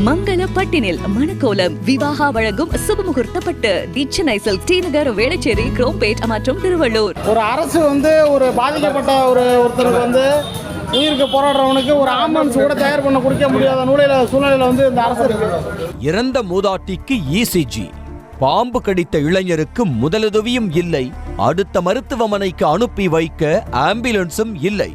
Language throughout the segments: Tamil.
மங்கள பட்டினில் மணக்கோலம் விவாகா வழங்கும் சுபமுகூர்த்தப்பட்டு சென்னை சில்க் டி நகர் வேளச்சேரி குரோம்பேட் மற்றும் திருவள்ளூர். ஒரு அரசு ஒரு பாதிக்கப்பட்ட ஒருத்தருக்கு உயிருக்கு போராடுறவனுக்கு ஒரு ஆம்புலன்ஸ் கூட தயார் பண்ண கொடுக்க முடியாத சூழ்நிலையில இந்த அரசு இருக்கு. இறந்த மூதாட்டிக்கு இசிஜி, பாம்பு கடித்த இளைஞருக்கு முதலுதவியும் இல்லை, அடுத்த மருத்துவமனைக்கு அனுப்பி வைக்க ஆம்புலன்ஸும் இல்லை.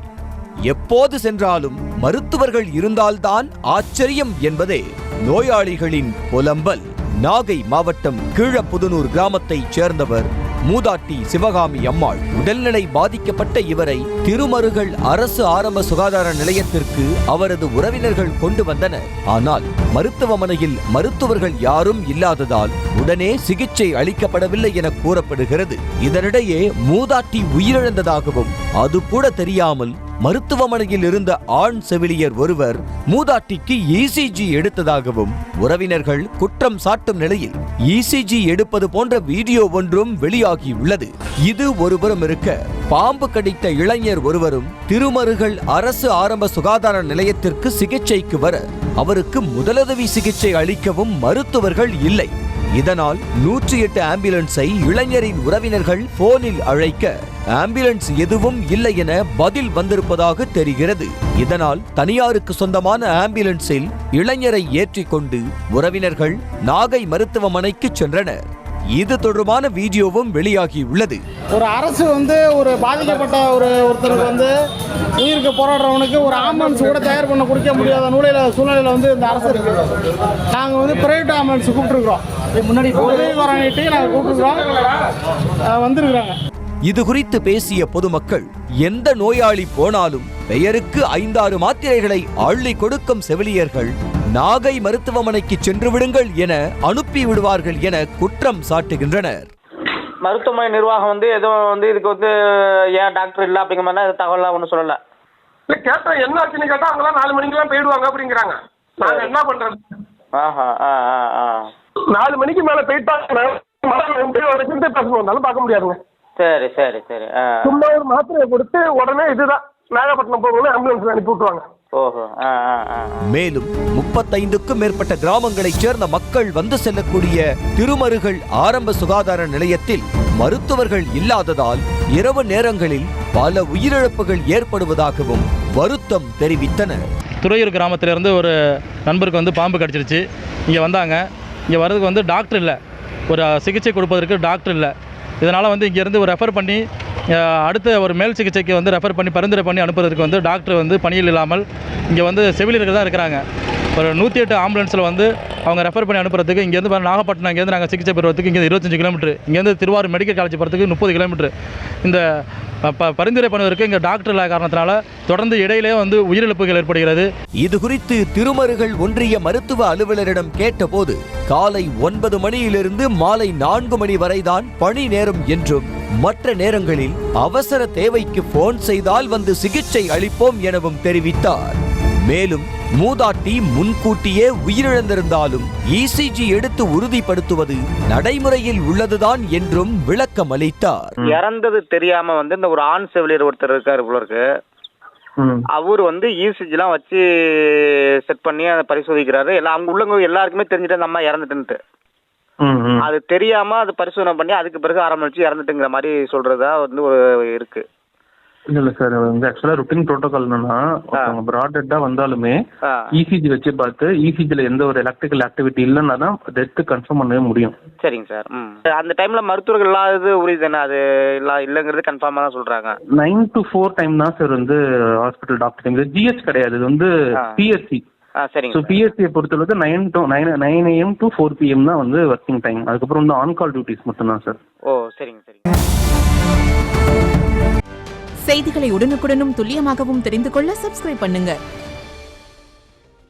எப்போது சென்றாலும் மருத்துவர்கள் இருந்தால்தான் ஆச்சரியம் என்பதே நோயாளிகளின் புலம்பல். நாகை மாவட்டம் கீழப்புதுனூர் கிராமத்தைச் சேர்ந்தவர் மூதாட்டி சிவகாமி அம்மாள். உடல்நிலை பாதிக்கப்பட்ட இவரை திருமருகல் அரசு ஆரம்ப சுகாதார நிலையத்திற்கு அவரது உறவினர்கள் கொண்டு வந்தனர். ஆனால் மருத்துவமனையில் மருத்துவர்கள் யாரும் இல்லாததால் உடனே சிகிச்சை அளிக்கப்படவில்லை என கூறப்படுகிறது. இதனிடையே மூதாட்டி உயிரிழந்ததாகவும் அது கூட தெரியாமல் மருத்துவமனையில் இருந்த ஆண் செவிலியர் ஒருவர் மூதாட்டிக்கு இசிஜி எடுத்ததாகவும் உறவினர்கள் குற்றம் சாட்டும் நிலையில் இசிஜி எடுப்பது போன்ற வீடியோ ஒன்றும் வெளியாகியுள்ளது. இது ஒருபுறம் இருக்க, பாம்பு கடித்த இளைஞர் ஒருவரும் திருமருகல் அரசு ஆரம்ப சுகாதார நிலையத்திற்கு சிகிச்சைக்கு வர அவருக்கு முதலுதவி சிகிச்சை அளிக்கவும் மருத்துவர்கள் இல்லை. இதனால் 108 ஆம்புலன்ஸை இளைஞரின் உறவினர்கள் போனில் அழைக்க ஆம்புலன்ஸ் எதுவும் இல்லை என பதில் வந்திருப்பதாக தெரிகிறது. இதனால் தனியாருக்கு சொந்தமான ஆம்புலன்ஸில் இளைஞரை ஏற்றிக்கொண்டு உறவினர்கள் நாகை மருத்துவமனைக்கு சென்றனர். இது தொடர்பான வீடியோவும் வெளியாகியுள்ளது. ஒரு அரசு ஒரு பாதிக்கப்பட்ட ஒருத்தருக்கு உயிருக்கு போராடுறவனுக்கு ஒரு ஆம்புலன்ஸ் கூட தயார் பண்ண கொடுக்க முடியாத சூழ்நிலையில இந்த அரசு இருக்கு. நாங்க பிரைவேட் ஆம்புலன்ஸ் கூப்பிட்டுருக்கோம், முன்னாடி நாங்கள் கூப்பிட்டுருக்கோம், வந்திருக்கிறாங்க. இது குறித்து பேசிய பொதுமக்கள், எந்த நோயாளி போனாலும் பெயருக்கு 5-6 மாத்திரைகளை அள்ளி கொடுக்கும் செவிலியர்கள் நாகை மருத்துவமனைக்கு சென்று விடுங்கள் என அனுப்பி விடுவார்கள் என குற்றம் சாட்டுகின்றனர். மருத்துவமனை நிர்வாகம் ஏதோ இதுக்கு ஏன் டாக்டர் இல்லை அப்படிங்கிற மாதிரி தகவலாம் ஒன்றும் சொல்லலை. இல்லை கேட்டால் என்ன ஆச்சுன்னு கேட்டால் அவங்களாம் 4 மணிக்கெல்லாம் போயிடுவாங்க அப்படிங்கிறாங்க. நாங்கள் என்ன பண்ணுறது? 4 மணிக்கு மேலே போயிட்டாங்க பேசணும் வந்தாலும் பார்க்க முடியாதுங்க. சரி சரி சரி. சும்மா ஒரு மாத்திரையை கொடுத்து உடனே இதுதான் நாகப்பட்டினம் போகணும்னு ஆம்புலன்ஸ் அனுப்பி விட்டுருவாங்க. மேலும் 35க்கும் மேற்பட்ட கிராமங்களைச் சேர்ந்த மக்கள் வந்து செல்லக்கூடிய திருமருகல் ஆரம்ப சுகாதார நிலையத்தில் மருத்துவர்கள் இல்லாததால் இரவு நேரங்களில் பல உயிரிழப்புகள் ஏற்படுவதாகவும் வருத்தம் தெரிவித்தனர். துறையூர் கிராமத்திலிருந்து ஒரு நண்பருக்கு பாம்பு கடிச்சிருச்சு. இங்கே வந்தாங்க. இங்கே வர்றதுக்கு டாக்டர் இல்லை, ஒரு சிகிச்சை கொடுப்பதற்கு டாக்டர் இல்லை. இதனால் இங்கேருந்து ஒரு ரெஃபர் பண்ணி அடுத்த ஒரு மேல் சிகிச்சைக்கு ரெஃபர் பண்ணி பரிந்துரை பண்ணி அனுப்புறதுக்கு டாக்டர் பணியில் இல்லாமல் இங்கே செவிலியர்கள் தான் இருக்கிறாங்க. ஒரு 108 ஆம்புலன்ஸில் அவங்க ரெஃபர் பண்ணி அனுப்புறதுக்கு இங்கேருந்து நாகப்பட்டினம் இங்கேருந்து நாங்கள் சிகிச்சை பெறுவதற்கு இங்கே 25 கிலோமீட்டர், இங்கேருந்து திருவாரூர் மெடிக்கல் காலேஜ் போகிறதுக்கு 30 கிலோமீட்டர். இந்த பரிந்துரை பண்ணுவதற்கு இங்கே டாக்டர் இல்லாத காரணத்தினால தொடர்ந்து இடையிலே உயிரிழப்புகள் ஏற்படுகிறது. இது குறித்து திருமருகல் ஒன்றிய மருத்துவ அலுவலரிடம் கேட்டபோது காலை 9 மணியிலிருந்து மாலை 4 மணி வரைதான் பணி நேரம் என்றும் மற்ற நேரங்களில் அவசர தேவைக்கு போன் செய்தால் சிகிச்சை அளிப்போம் எனவும் தெரிவித்தார். மேலும் மூதாட்டி முன்கூட்டியே உயிரிழந்திருந்தாலும் இசிஜி எடுத்து உறுதிப்படுத்துவது நடைமுறையில் உள்ளதுதான் என்றும் விளக்கம் அளித்தார். இறந்தது தெரியாம இந்த ஒரு ஆண் செவிலியர் ஒருத்தர் இருக்காரு போல இருக்கு. அவரு இசிஜி எல்லாம் வச்சு செட் பண்ணி அதை பரிசோதிக்கிறாரு. எல்லாம் அவங்க உள்ளவங்க எல்லாருக்குமே தெரிஞ்சுட்டு அந்த அம்மா இறந்துட்டு அது தெரியாம அது பரிசோதனை பண்ணி அதுக்கு பிறகு ஆரம்பிச்சு இறந்துட்டுங்கிற மாதிரி சொல்றதா இருக்கு. இல்ல சார், ஆக்சுவலா ருட்டீன் புரோட்டோகால் என்னன்னா, பிராட் டெட்டா வந்தாலுமே இசிஜி வச்சு பார்த்து இசிஜில எந்த ஒரு எலக்ட்ரிக்கல் ஆக்டிவிட்டி இல்லைன்னா தான் டெத் கன்ஃபார்ம் பண்ணவே முடியும். சரிங்க சார். அந்த டைம்ல மருத்துவர்கள் இல்லாதது உறுதி தானே, அது இல்லங்கிறது கன்ஃபார்மா தான் சொல்றாங்க. 9 to 4 டைம் தான் சார் ஹாஸ்பிட்டல் டாக்டர். ஜிஹெச் கிடையாது, இது பிஎஸ்சி. பிஎஸ்சியை பொறுத்தளவுக்கு 9 AM to 4 PM தான் ஒர்க்கிங் டைம். அதுக்கப்புறம் ஆன்கால் டியூட்டிஸ் மட்டும் தான் சார். ஓ சரிங்க சரிங்க. செய்திகளை உடனுக்குடனும் துல்லியமாகவும் தெரிந்து கொள்ள சப்ஸ்கிரைப் பண்ணுங்க.